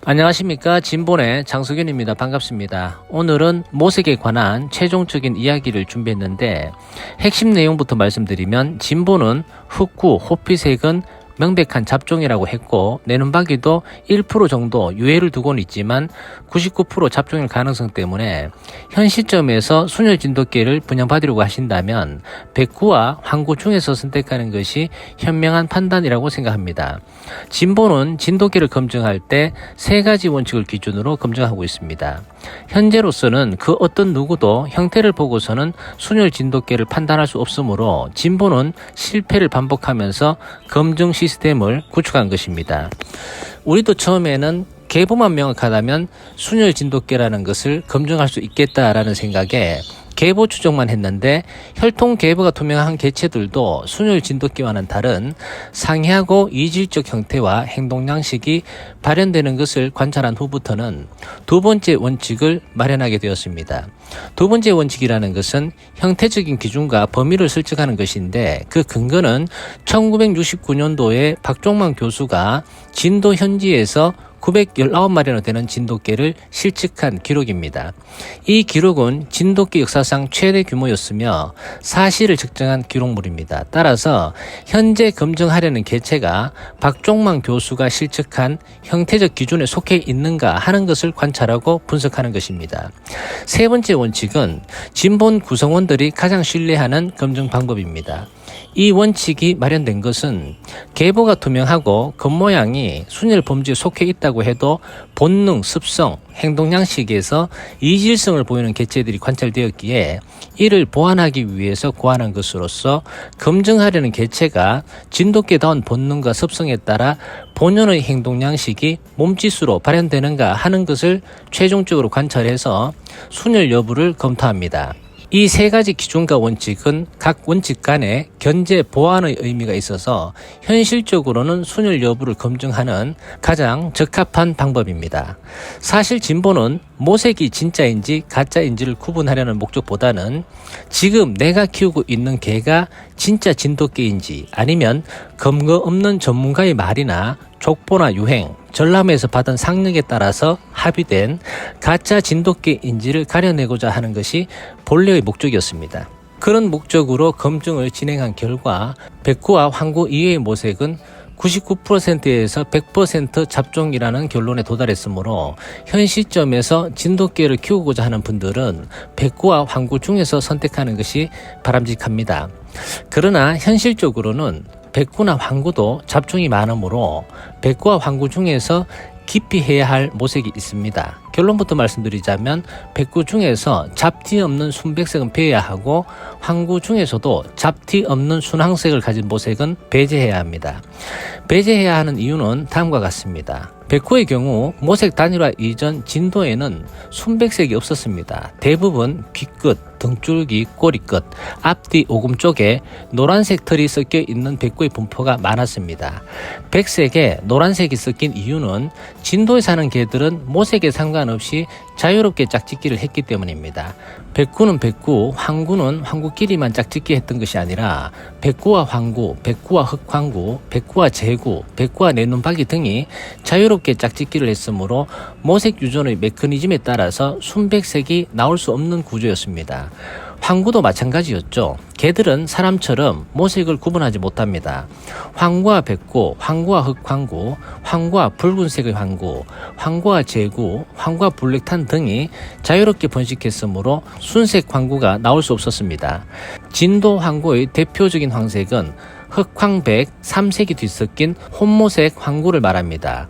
안녕하십니까, 진본의 장석윤입니다. 반갑습니다. 오늘은 모색에 관한 최종적인 이야기를 준비했는데 핵심 내용부터 말씀드리면, 진본은 흑구, 호피색은 명백한 잡종이라고 했고, 내눈박이도 1% 정도 유해를 두고는 있지만 99% 잡종일 가능성 때문에 현 시점에서 순혈 진돗개를 분양받으려고 하신다면 백구와 황구 중에서 선택하는 것이 현명한 판단이라고 생각합니다. 진본은 진돗개를 검증할 때 3가지 원칙을 기준으로 검증하고 있습니다. 현재로서는 그 어떤 누구도 형태를 보고서는 순혈 진돗개를 판단할 수 없으므로 진본은 실패를 반복하면서 검증 시스템을 구축한 것입니다. 우리도 처음에는 계보만 명확하다면 순혈 진돗개라는 것을 검증할 수 있겠다라는 생각에 계보 추정만 했는데, 혈통 계보가 투명한 개체들도 순혈 진돗개와는 다른 상이하고 이질적 형태와 행동 양식이 발현되는 것을 관찰한 후부터는 두 번째 원칙을 마련하게 되었습니다. 두 번째 원칙이라는 것은 형태적인 기준과 범위를 설정하는 것인데, 그 근거는 1969년도에 박종만 교수가 진도 현지에서 919마리나 되는 진돗개를 실측한 기록입니다. 이 기록은 진돗개 역사상 최대 규모였으며 사실을 측정한 기록물입니다. 따라서 현재 검증하려는 개체가 박종만 교수가 실측한 형태적 기준에 속해 있는가 하는 것을 관찰하고 분석하는 것입니다. 세 번째 원칙은 진본 구성원들이 가장 신뢰하는 검증 방법입니다. 이 원칙이 마련된 것은 계보가 투명하고 겉모양이 순혈 범주에 속해 있다고 해도 본능, 습성, 행동 양식에서 이질성을 보이는 개체들이 관찰되었기에 이를 보완하기 위해서 고안한 것으로서 검증하려는 개체가 진돗개다운 본능과 습성에 따라 본연의 행동 양식이 몸짓으로 발현되는가 하는 것을 최종적으로 관찰해서 순혈 여부를 검토합니다. 이 3가지 기준과 원칙은 각 원칙 간에 견제 보완의 의미가 있어서 현실적으로는 순혈 여부를 검증하는 가장 적합한 방법입니다. 사실 진본은 모색이 진짜인지 가짜인지를 구분하려는 목적보다는 지금 내가 키우고 있는 개가 진짜 진돗개인지 아니면 근거 없는 전문가의 말이나 족보나 유행, 전람회에서 받은 상력에 따라서 합의된 가짜 진돗개인지를 가려내고자 하는 것이 본래의 목적이었습니다. 그런 목적으로 검증을 진행한 결과 백구와 황구 이외의 모색은 99%에서 100% 잡종이라는 결론에 도달했으므로 현 시점에서 진돗개를 키우고자 하는 분들은 백구와 황구 중에서 선택하는 것이 바람직합니다. 그러나 현실적으로는 백구나 황구도 잡종이 많으므로 백구와 황구 중에서 깊이 해야 할 모색이 있습니다. 결론부터 말씀드리자면 백구 중에서 잡티 없는 순백색은 배워야 하고 황구 중에서도 잡티 없는 순황색을 가진 모색은 배제해야 합니다. 배제해야 하는 이유는 다음과 같습니다. 백구의 경우 모색 단일화 이전 진도에는 순백색이 없었습니다. 대부분 귀끝, 등줄기, 꼬리끝, 앞뒤 오금 쪽에 노란색 털이 섞여 있는 백구의 분포가 많았습니다. 백색에 노란색이 섞인 이유는 진도에 사는 개들은 모색에 상관없이 자유롭게 짝짓기를 했기 때문입니다. 백구는 백구, 황구는 황구끼리만 짝짓기 했던 것이 아니라 백구와 황구, 백구와 흑황구, 백구와 제구, 백구와 내눈박이 등이 자유롭게 짝짓기를 했으므로 모색 유전의 메커니즘에 따라서 순백색이 나올 수 없는 구조였습니다. 황구도 마찬가지였죠. 개들은 사람처럼 모색을 구분하지 못합니다. 황구와 백구, 황구와 흑황구, 황구와 붉은색의 황구, 황구와 제구, 황구와 블랙탄 등이 자유롭게 번식했으므로 순색 황구가 나올 수 없었습니다. 진도 황구의 대표적인 황색은 흑황백, 삼색이 뒤섞인 혼모색 황구를 말합니다.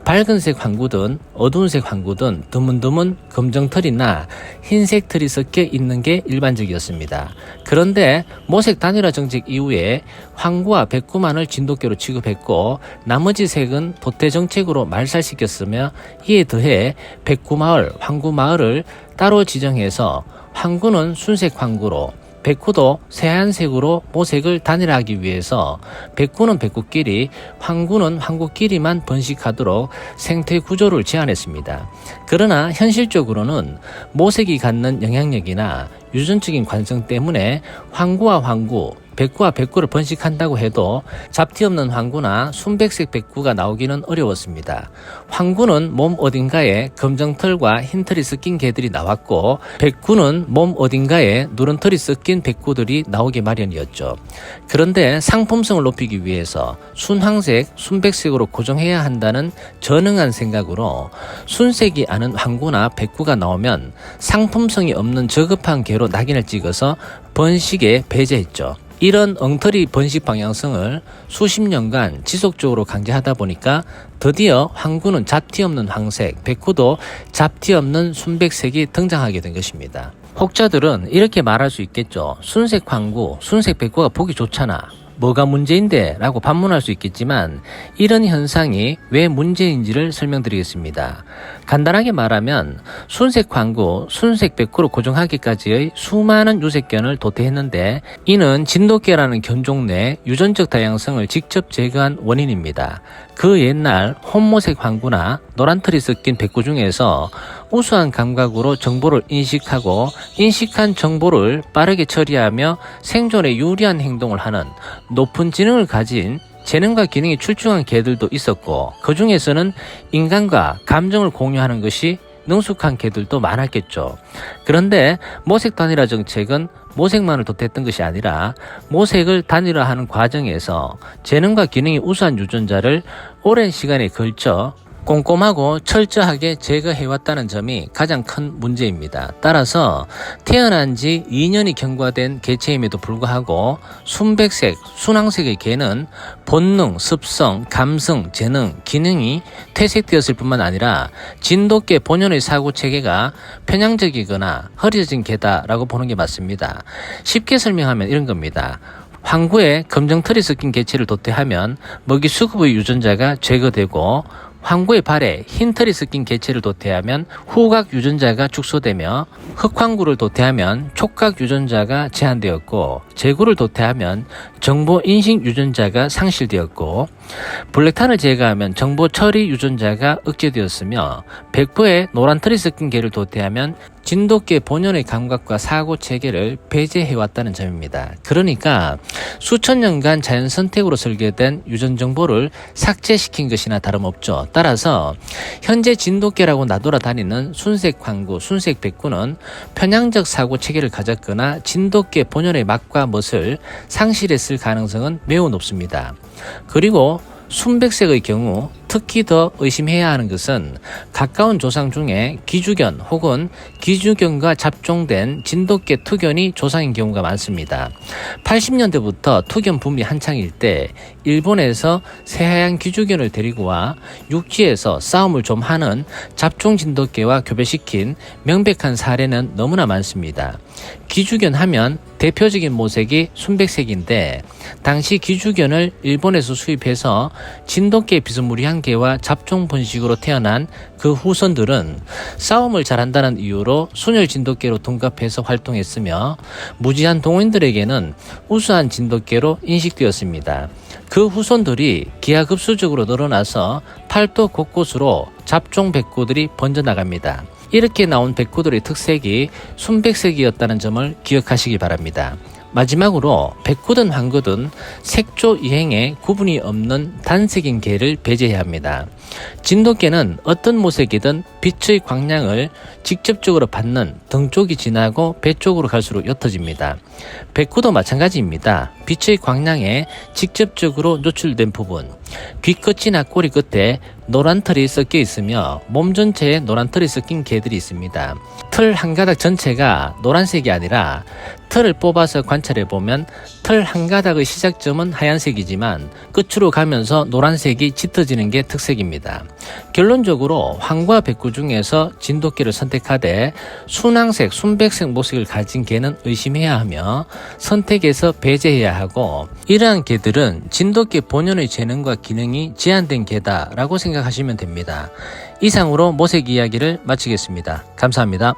밝은색 황구든 어두운색 황구든 드문드문 검정털이나 흰색 털이 섞여 있는 게 일반적이었습니다. 그런데 모색 단일화 정책 이후에 황구와 백구만을 진돗개로 취급했고 나머지 색은 도태 정책으로 말살시켰으며, 이에 더해 백구마을, 황구마을을 따로 지정해서 황구는 순색 황구로 백구도 새하얀색으로 모색을 단일화하기 위해서 백구는 백구끼리, 황구는 황구끼리만 번식하도록 생태 구조를 제안했습니다. 그러나 현실적으로는 모색이 갖는 영향력이나 유전적인 관성 때문에 황구와 황구, 백구와 백구를 번식한다고 해도 잡티 없는 황구나 순백색 백구가 나오기는 어려웠습니다. 황구는 몸 어딘가에 검정털과 흰털이 섞인 개들이 나왔고 백구는 몸 어딘가에 누런털이 섞인 백구들이 나오기 마련이었죠. 그런데 상품성을 높이기 위해서 순황색, 순백색으로 고정해야 한다는 전능한 생각으로 순색이 아닌 황구나 백구가 나오면 상품성이 없는 저급한 개로 낙인을 찍어서 번식에 배제했죠. 이런 엉터리 번식 방향성을 수십 년간 지속적으로 강제하다 보니까 드디어 황구는 잡티 없는 황색, 백구도 잡티 없는 순백색이 등장하게 된 것입니다. 혹자들은 이렇게 말할 수 있겠죠. 순색 황구, 순색 백구가 보기 좋잖아. 뭐가 문제인데? 라고 반문할 수 있겠지만 이런 현상이 왜 문제인지를 설명드리겠습니다. 간단하게 말하면 순색 황구, 순색 백구로 고정하기까지의 수많은 유색견을 도태했는데 이는 진돗개라는 견종 내 유전적 다양성을 직접 제거한 원인입니다. 그 옛날 혼모색 황구나 노란털이 섞인 백구 중에서 우수한 감각으로 정보를 인식하고 인식한 정보를 빠르게 처리하며 생존에 유리한 행동을 하는 높은 지능을 가진 재능과 기능이 출중한 개들도 있었고 그 중에서는 인간과 감정을 공유하는 것이 능숙한 개들도 많았겠죠. 그런데 모색 단일화 정책은 모색만을 도태했던 것이 아니라 모색을 단일화하는 과정에서 재능과 기능이 우수한 유전자를 오랜 시간에 걸쳐 꼼꼼하고 철저하게 제거해왔다는 점이 가장 큰 문제입니다. 따라서 태어난 지 2년이 경과된 개체임에도 불구하고 순백색, 순황색의 개는 본능, 습성, 감성, 재능, 기능이 퇴색되었을 뿐만 아니라 진돗개 본연의 사고체계가 편향적이거나 흐려진 개다라고 보는 게 맞습니다. 쉽게 설명하면 이런 겁니다. 황구에 검정털이 섞인 개체를 도태하면 먹이 수급의 유전자가 제거되고 황구의 발에 흰털이 섞인 개체를 도태하면 후각 유전자가 축소되며 흑황구를 도태하면 촉각 유전자가 제한되었고 제구를 도태하면 정보 인식 유전자가 상실되었고 블랙탄을 제거하면 정보 처리 유전자가 억제되었으며 백부에 노란털이 섞인 개를 도태하면 진돗개 본연의 감각과 사고 체계를 배제해왔다는 점입니다. 그러니까 수천 년간 자연 선택으로 설계된 유전 정보를 삭제시킨 것이나 다름없죠. 따라서 현재 진돗개라고 나돌아다니는 순색 황구, 순색 백구는 편향적 사고 체계를 가졌거나 진돗개 본연의 맛과 멋을 상실했을 가능성은 매우 높습니다. 그리고 순백색의 경우 특히 더 의심해야 하는 것은 가까운 조상 중에 기주견 혹은 기주견과 잡종된 진돗개 투견이 조상인 경우가 많습니다. 80년대부터 투견 붐이 한창일 때 일본에서 새하얀 기주견을 데리고 와 육지에서 싸움을 좀 하는 잡종 진돗개와 교배시킨 명백한 사례는 너무나 많습니다. 기주견 하면 대표적인 모색이 순백색인데 당시 기주견을 일본에서 수입해서 진돗개 비스무리한 개와 잡종 번식으로 태어난 그 후손들은 싸움을 잘한다는 이유로 순혈 진돗개로 둔갑해서 활동했으며 무지한 동호인들에게는 우수한 진돗개로 인식되었습니다. 그 후손들이 기하급수적으로 늘어나서 팔도 곳곳으로 잡종 백구들이 번져나갑니다. 이렇게 나온 백구들의 특색이 순백색이었다는 점을 기억하시기 바랍니다. 마지막으로 백구든 황구든 색조 이행에 구분이 없는 단색인 개를 배제해야 합니다. 진돗개는 어떤 모색이든 빛의 광량을 직접적으로 받는 등 쪽이 지나고 배 쪽으로 갈수록 옅어집니다. 백구도 마찬가지입니다. 빛의 광량에 직접적으로 노출된 부분, 귀끝이나 꼬리 끝에 노란 털이 섞여 있으며 몸 전체에 노란 털이 섞인 개들이 있습니다. 털 한 가닥 전체가 노란색이 아니라 털을 뽑아서 관찰해보면 털 한 가닥의 시작점은 하얀색이지만 끝으로 가면서 노란색이 짙어지는 게 특색입니다. 결론적으로 황과 백구 중에서 진돗개를 선택하되 순황색, 순백색 모색을 가진 개는 의심해야 하며 선택해서 배제해야 하고 이러한 개들은 진돗개 본연의 재능과 기능이 제한된 개다라고 생각하시면 됩니다. 이상으로 모색 이야기를 마치겠습니다. 감사합니다.